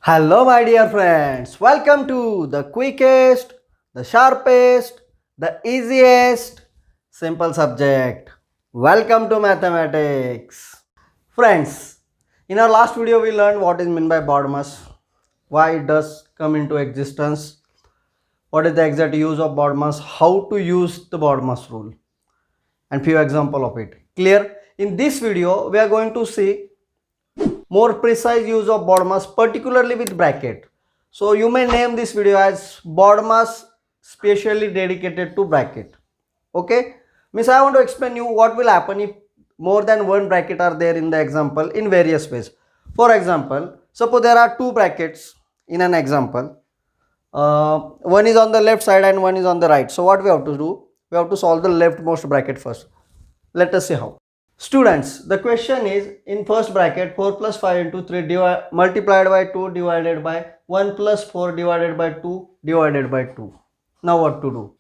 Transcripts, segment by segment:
Hello, my dear friends. Welcome to the quickest, the sharpest, the easiest, simple subject. Welcome to mathematics. Friends, in our last video, we learned what is meant by BODMAS, why it does come into existence, what is the exact use of BODMAS, how to use the BODMAS rule, and few example of it. Clear? In this video, we are going to see more precise use of BODMAS, particularly with bracket. So you may name this video as BODMAS specially dedicated to bracket. Okay, means I want to explain you what will happen if more than one bracket are there in the example in various ways. For example, suppose there are two brackets in an example. One is on the left side and one is on the right. So what we have to do? We have to solve the leftmost bracket first. Let us see how. Students, the question is in first bracket 4 plus 5 into 3 multiplied by 2 divided by 1 plus 4 divided by 2 divided by 2. Now what to do?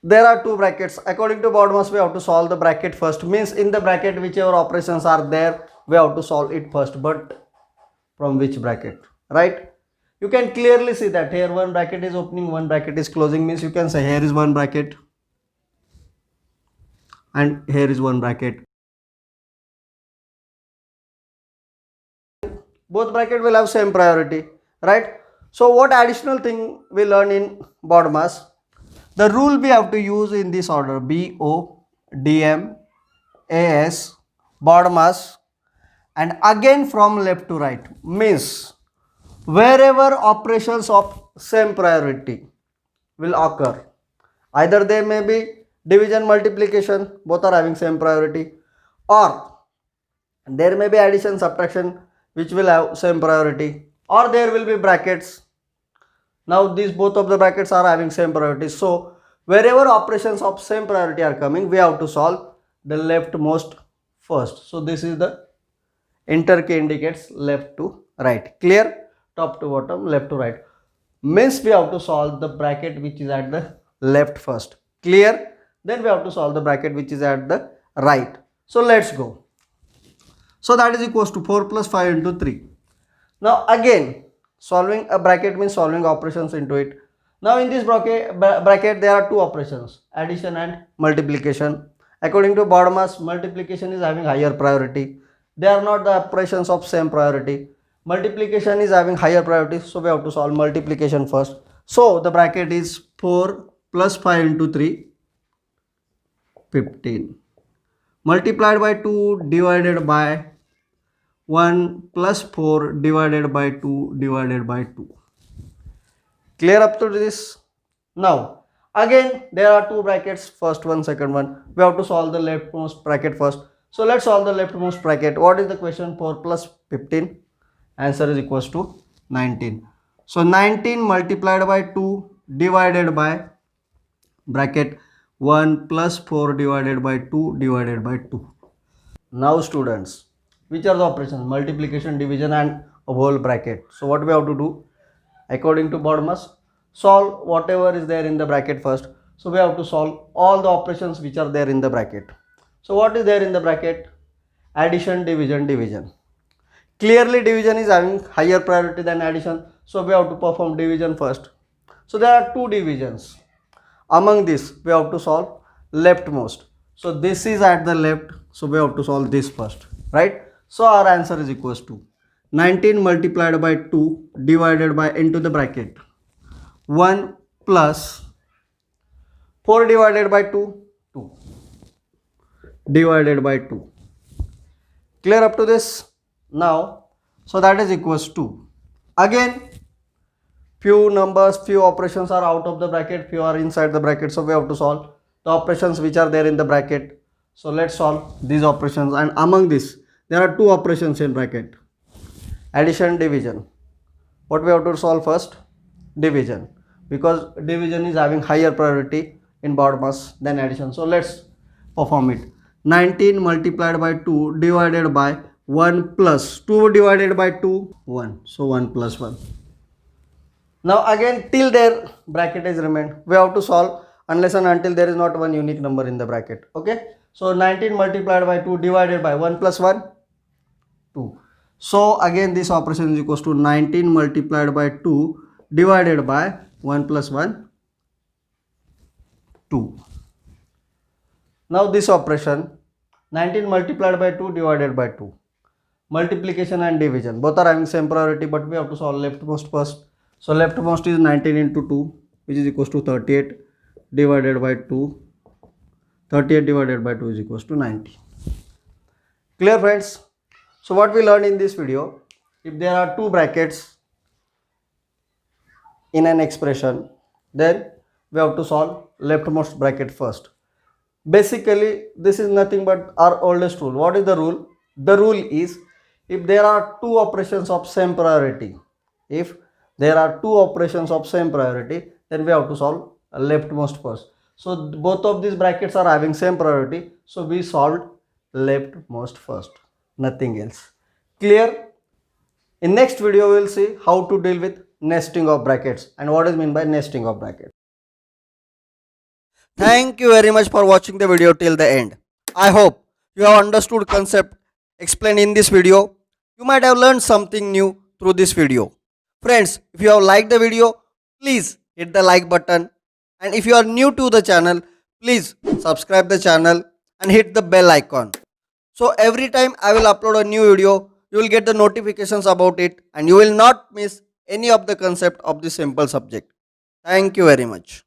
There are two brackets. According to BODMAS, we have to solve the bracket first. Means in the bracket whichever operations are there, we have to solve it first. But from which bracket? Right? You can clearly see that here one bracket is opening, one bracket is closing. Means you can say here is one bracket and here is one bracket. Both bracket will have same priority, right? So what additional thing we learn in BODMAS? The rule we have to use in this order: BODMAS, BODMAS, and again from left to right. Means wherever operations of same priority will occur, either they may be division, multiplication, both are having same priority, or there may be addition, subtraction, which will have same priority, or there will be brackets. Now these both of the brackets are having same priority. So wherever operations of same priority are coming, we have to solve the leftmost first. So this is the enter key indicates left to right. Clear? Top to bottom, left to right. Means we have to solve the bracket which is at the left first. Clear? Then we have to solve the bracket which is at the right. So let's go. So that is equals to 4 plus 5 into 3. Now again, solving a bracket means solving operations into it. Now in this bracket there are two operations, addition and multiplication. According to BODMAS, multiplication is having higher priority. They are not the operations of same priority. Multiplication is having higher priority, so we have to solve multiplication first. So the bracket is 4 plus 5 into 3, 15. Multiplied by 2 divided by 1 plus 4 divided by 2 divided by 2. Clear up to this? Now again there are two brackets, first one, second one. We have to solve the leftmost bracket first. So let's solve the leftmost bracket. What is the question? 4 plus 15. Answer is equals to 19. So 19 multiplied by 2 divided by bracket 1 plus 4 divided by 2 divided by 2. Now students, which are the operations? Multiplication, division and a whole bracket. So what we have to do? According to BODMAS, solve whatever is there in the bracket first. So we have to solve all the operations which are there in the bracket. So what is there in the bracket? Addition, division, division. Clearly division is having higher priority than addition. So we have to perform division first. So there are two divisions. Among this we have to solve leftmost. So this is at the left. So we have to solve this first, right? So our answer is equals to 19 multiplied by 2 divided by into the bracket 1 plus 4 divided by 2, 2 divided by 2. Clear up to this? Now, so that is equals to, again few numbers, few operations are out of the bracket, few are inside the bracket. So we have to solve the operations which are there in the bracket. So let's solve these operations, and among this there are two operations in bracket, addition, division. What we have to solve first? Division, because division is having higher priority in BODMAS than addition. So let's perform it. 19 multiplied by 2 divided by 1 plus 2 divided by 2, 1. So 1 plus 1. Now again till there bracket is remained. We have to solve unless and until there is not one unique number in the bracket. Okay. So 19 multiplied by 2 divided by 1 plus 1, 2. So again this operation is equals to 19 multiplied by 2 divided by 1 plus 1, 2. Now this operation 19 multiplied by 2 divided by 2. Multiplication and division both are having same priority, but we have to solve leftmost first. So leftmost is 19 into 2, which is equals to 38 divided by 2. 38 divided by 2 is equals to 90. Clear, friends? So what we learned in this video, if there are two brackets in an expression, then we have to solve leftmost bracket first. Basically this is nothing but our oldest rule. What is the rule? The rule is, if there are two operations of same priority, if there are two operations of same priority, then we have to solve leftmost first. So both of these brackets are having same priority, so we solved leftmost first, nothing else. Clear? In next video we will see how to deal with nesting of brackets and what is meant by nesting of brackets. Thank you very much for watching the video till the end. I hope you have understood concept explained in this video. You might have learned something new through this video. Friends, if you have liked the video, please hit the like button, and if you are new to the channel, please subscribe the channel and hit the bell icon. So every time I will upload a new video, you will get the notifications about it and you will not miss any of the concept of this simple subject. Thank you very much.